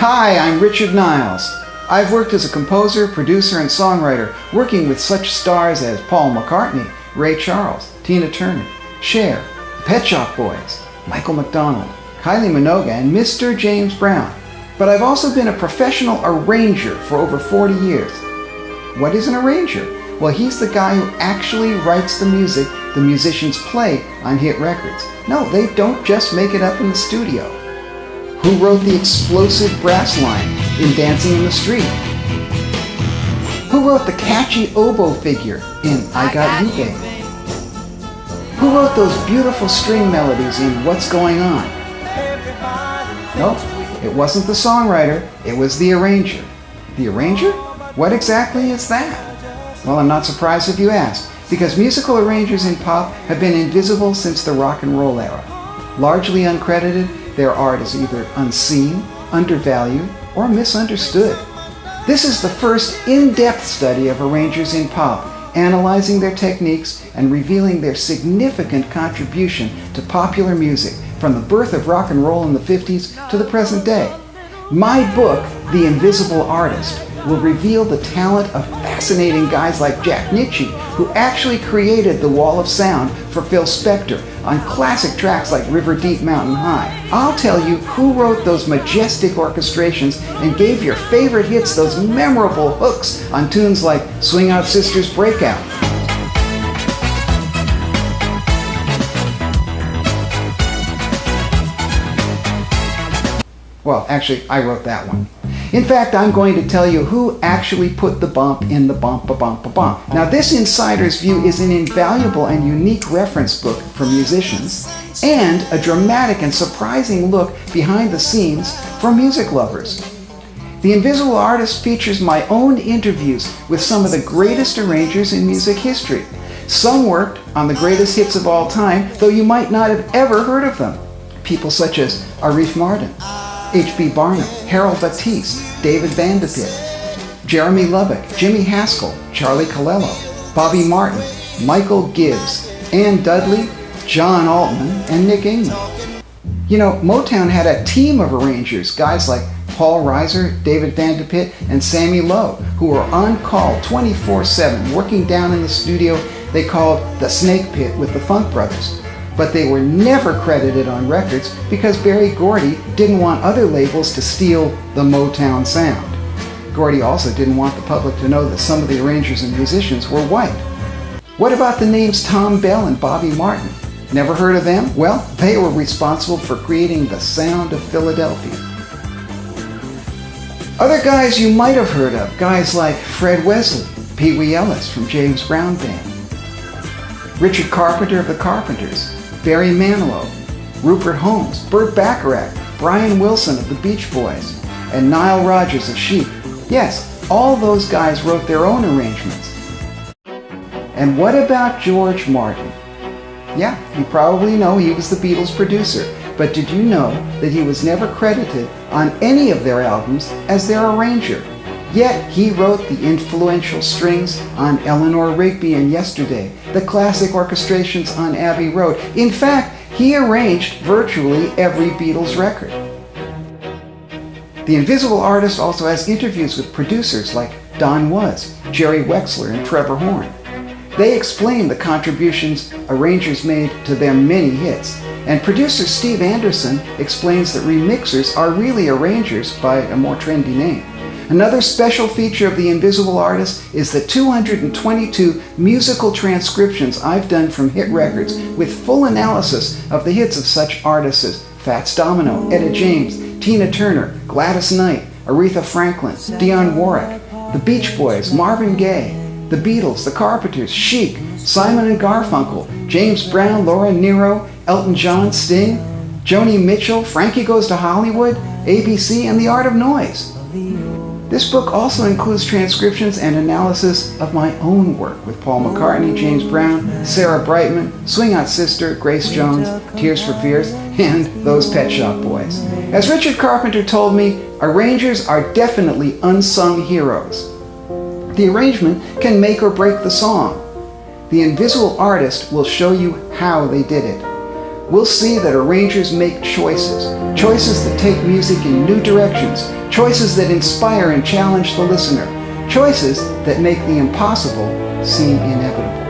Hi, I'm Richard Niles. I've worked as a composer, producer, and songwriter, working with such stars as Paul McCartney, Ray Charles, Tina Turner, Cher, the Pet Shop Boys, Michael McDonald, Kylie Minogue, and Mr. James Brown. But I've also been a professional arranger for over 40 years. What is an arranger? Well, he's the guy who actually writes the music the musicians play on hit records. No, they don't just make it up in the studio. Who wrote the explosive brass line in Dancing in the Street? Who wrote the catchy oboe figure in I Got You, Baby? Who wrote those beautiful string melodies in What's Going On? Nope, it wasn't the songwriter, it was the arranger. The arranger? What exactly is that? Well, I'm not surprised if you ask, because musical arrangers in pop have been invisible since the rock and roll era. Largely uncredited, their art is either unseen, undervalued, or misunderstood. This is the first in-depth study of arrangers in pop, analyzing their techniques and revealing their significant contribution to popular music from the birth of rock and roll in the 50s to the present day. My book, The Invisible Artist, will reveal the talent of fascinating guys like Jack Nitzsche, who actually created the wall of sound for Phil Spector on classic tracks like River Deep Mountain High. I'll tell you who wrote those majestic orchestrations and gave your favorite hits those memorable hooks on tunes like Swing Out Sisters Breakout. Well, actually, I wrote that one. In fact, I'm going to tell you who actually put the bump in the bump-a-bump-a-bump. Now, this Insider's View is an invaluable and unique reference book for musicians and a dramatic and surprising look behind the scenes for music lovers. The Invisible Artist features my own interviews with some of the greatest arrangers in music history. Some worked on the greatest hits of all time, though you might not have ever heard of them. People such as Arif Mardin, H.B. Barnum, Harold Batiste, David Van de Pitt, Jeremy Lubbock, Jimmy Haskell, Charlie Colello, Bobby Martin, Michael Gibbs, Ann Dudley, John Altman, and Nick Ingman. You know, Motown had a team of arrangers, guys like Paul Reiser, David Van de Pitt, and Sammy Lowe, who were on call 24/7, working down in the studio they called the Snake Pit with the Funk Brothers. But they were never credited on records because Berry Gordy didn't want other labels to steal the Motown sound. Gordy also didn't want the public to know that some of the arrangers and musicians were white. What about the names Tom Bell and Bobby Martin? Never heard of them? Well, they were responsible for creating the sound of Philadelphia. Other guys you might have heard of, guys like Fred Wesley, Pee Wee Ellis from James Brown Band, Richard Carpenter of the Carpenters, Barry Manilow, Rupert Holmes, Burt Bacharach, Brian Wilson of the Beach Boys, and Nile Rodgers of Chic. Yes, all those guys wrote their own arrangements. And what about George Martin? Yeah, you probably know he was the Beatles' producer, but did you know that he was never credited on any of their albums as their arranger? Yet he wrote the influential strings on Eleanor Rigby and Yesterday, the classic orchestrations on Abbey Road. In fact, he arranged virtually every Beatles record. The Invisible Artist also has interviews with producers like Don Was, Jerry Wexler, and Trevor Horn. They explain the contributions arrangers made to their many hits. And producer Steve Anderson explains that remixers are really arrangers by a more trendy name. Another special feature of The Invisible Artist is the 222 musical transcriptions I've done from hit records with full analysis of the hits of such artists as Fats Domino, Etta James, Tina Turner, Gladys Knight, Aretha Franklin, Dionne Warwick, the Beach Boys, Marvin Gaye, the Beatles, the Carpenters, Chic, Simon and Garfunkel, James Brown, Laura Nyro, Elton John, Sting, Joni Mitchell, Frankie Goes to Hollywood, ABC, and The Art of Noise. This book also includes transcriptions and analysis of my own work with Paul McCartney, James Brown, Sarah Brightman, Swing Out Sister, Grace Jones, Tears for Fears, and those Pet Shop Boys. As Richard Carpenter told me, arrangers are definitely unsung heroes. The arrangement can make or break the song. The Invisible Artist will show you how they did it. We'll see that arrangers make choices that take music in new directions, choices that inspire and challenge the listener, choices that make the impossible seem inevitable.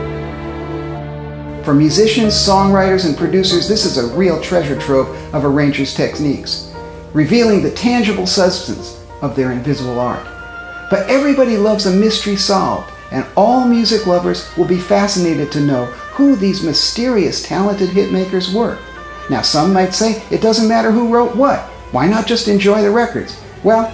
For musicians, songwriters, and producers, this is a real treasure trove of arrangers' techniques, revealing the tangible substance of their invisible art. But everybody loves a mystery solved, and all music lovers will be fascinated to know who these mysterious, talented hitmakers were. Now, some might say it doesn't matter who wrote what. Why not just enjoy the records? Well,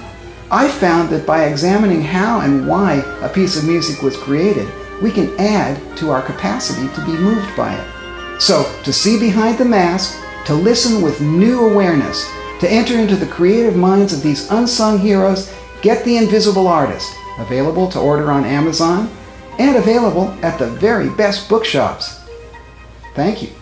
I found that by examining how and why a piece of music was created, we can add to our capacity to be moved by it. So, to see behind the mask, to listen with new awareness, to enter into the creative minds of these unsung heroes, get The Invisible Artist, available to order on Amazon and available at the very best bookshops. Thank you.